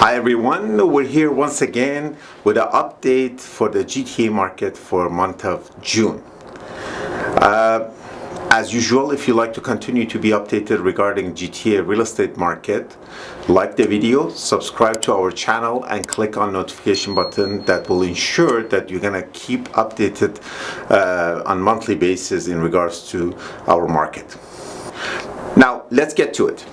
Hi everyone, we're here once again with an update for the GTA market for month of June. As usual, if you like to continue to be updated regarding GTA real estate market, like the video, subscribe to our channel and click on notification button. That will ensure that you're gonna keep updated on monthly basis in regards to our market. Now let's get to it.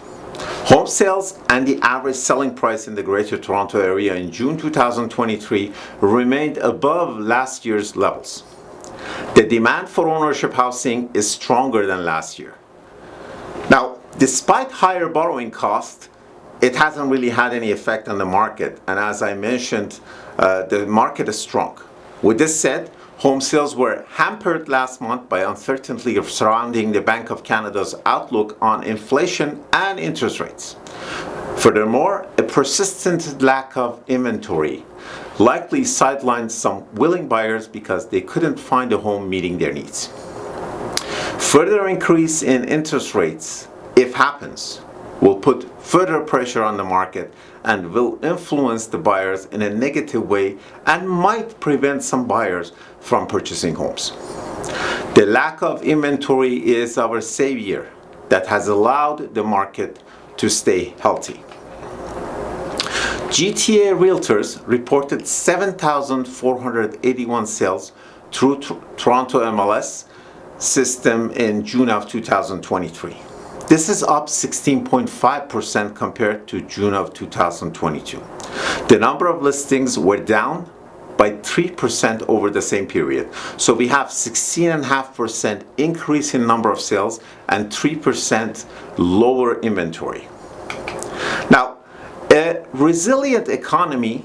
Home sales and the average selling price in the Greater Toronto Area in June 2023 remained above last year's levels. The demand for ownership housing is stronger than last year. Now, despite higher borrowing costs, it hasn't really had any effect on the market, and as I mentioned, the market is strong. With this said, home sales were hampered last month by uncertainty surrounding the Bank of Canada's outlook on inflation and interest rates. Furthermore, a persistent lack of inventory likely sidelined some willing buyers because they couldn't find a home meeting their needs. Further increase in interest rates, if happens, will put further pressure on the market and will influence the buyers in a negative way and might prevent some buyers from purchasing homes. The lack of inventory is our savior that has allowed the market to stay healthy. GTA Realtors reported 7,481 sales through Toronto MLS system in June of 2023. This is up 16.5% compared to June of 2022. The number of listings were down by 3% over the same period. So we have 16.5% increase in number of sales and 3% lower inventory. Now, a resilient economy,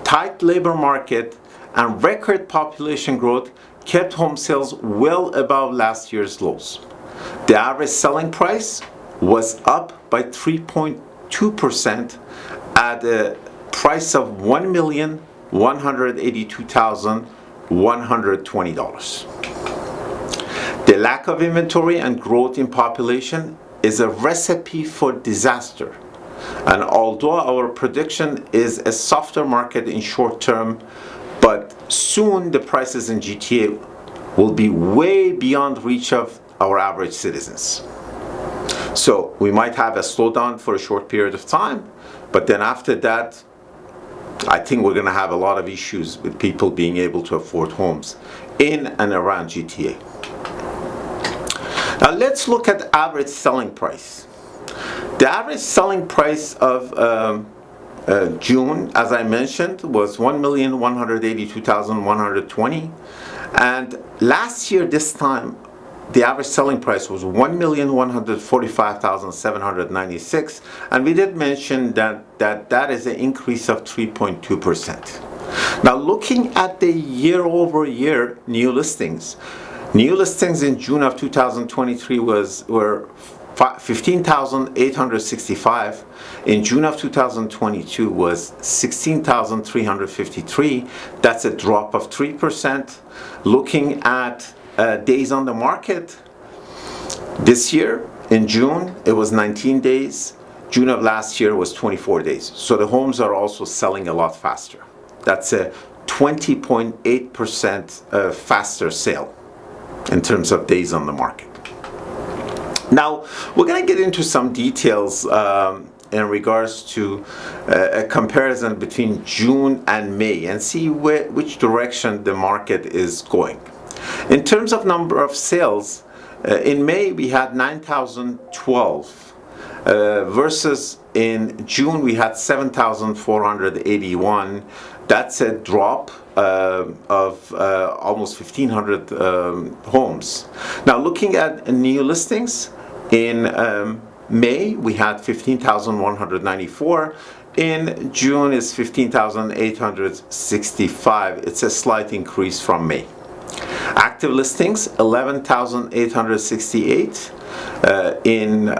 tight labor market, and record population growth kept home sales well above last year's lows. The average selling price was up by 3.2% at a price of $1,182,120. The lack of inventory and growth in population is a recipe for disaster. And although our prediction is a softer market in short term, but soon the prices in GTA will be way beyond reach of our average citizens. So we might have a slowdown for a short period of time, but then after that, I think we're going to have a lot of issues with people being able to afford homes in and around GTA. Now let's look at average selling price. The average selling price of June, as I mentioned, was $1,182,120, and last year this time the average selling price was $1,145,796, and we did mention that is an increase of 3.2%. Now looking at the year-over-year new listings in June of 2023 were 15,865. In June of 2022 was 16,353. That's a drop of 3%. Looking at days on the market, this year in June it was 19 days. June of last year was 24 days. So the homes are also selling a lot faster. That's a 20.8% faster sale in terms of days on the market. Now we're going to get into some details in regards to a comparison between June and May and see which direction the market is going. In terms of number of sales, in May we had 9,012 versus in June we had 7,481. That's a drop of almost 1,500 homes. Now looking at new listings, in May we had 15,194. In June is 15,865. It's a slight increase from May. Active listings 11,868 in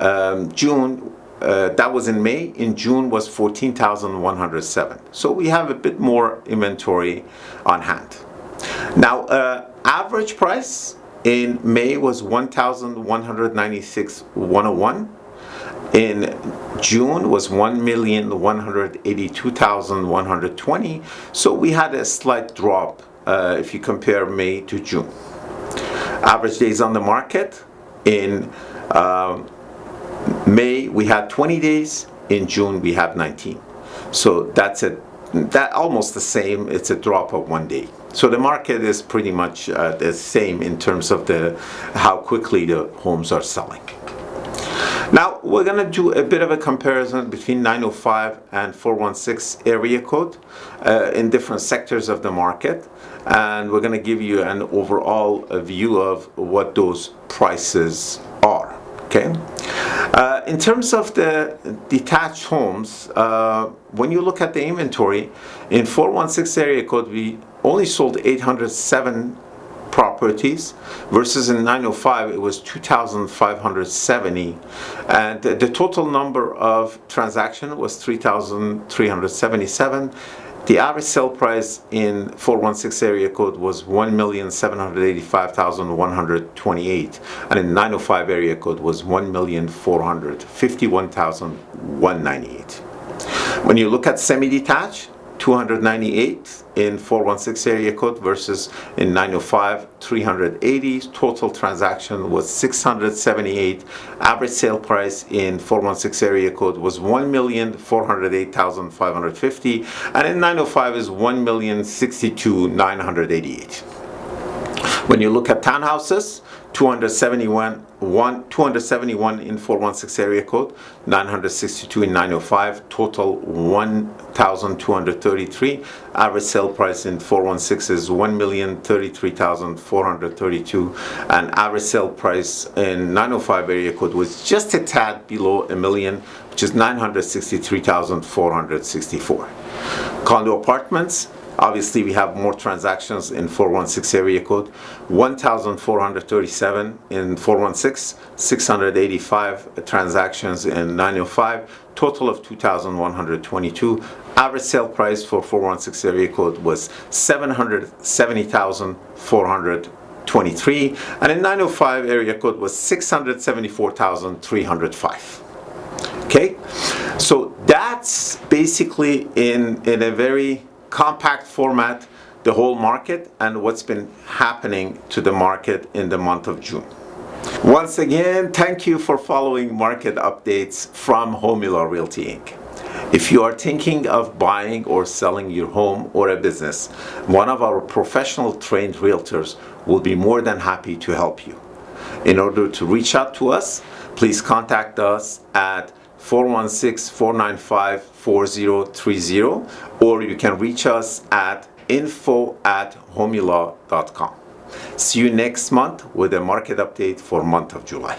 June. That was in May. In June was 14,107. So we have a bit more inventory on hand. Now average price in May was $1,196,101. In June was 1,182,120. So we had a slight drop if you compare May to June. Average days on the market in May we had 20 days. In June we have 19. So that's almost the same. It's a drop of 1 day. So the market is pretty much the same in terms of how quickly the homes are selling. Now we're going to do a bit of a comparison between 905 and 416 area code in different sectors of the market, and we're going to give you an overall view of what those prices are. Okay. In terms of the detached homes, when you look at the inventory in 416 area code, we only sold 807 properties versus in 905 it was 2,570, and the total number of transactions was 3,377. The average sale price in 416 area code was 1,785,128, and in 905 area code was 1,451,198. When you look at semi-detached, 298 in 416 area code versus in 905 380. Total transaction was 678. Average sale price in 416 area code was 1,408,550, and in 905 is 1,062,988. When you look at townhouses, 271 in 416 area code, 962 in 905, total 1,233. Average sale price in 416 is 1,033,432, and average sale price in 905 area code was just a tad below a million, which is 963,464. Condo apartments, obviously we have more transactions in 416 area code, 1,437 in 416, 685 transactions in 905, total of 2,122. Average sale price for 416 area code was 770,423, and in 905 area code was 674,305. Okay, so that's basically in a very compact format the whole market and what's been happening to the market in the month of June. Once again, thank you for following market updates from Homila Realty Inc. If you are thinking of buying or selling your home or a business, one of our professional trained realtors will be more than happy to help you. In order to reach out to us, please contact us at 416-495-4030, or you can reach us at info@homila.com. See you next month with a market update for month of July.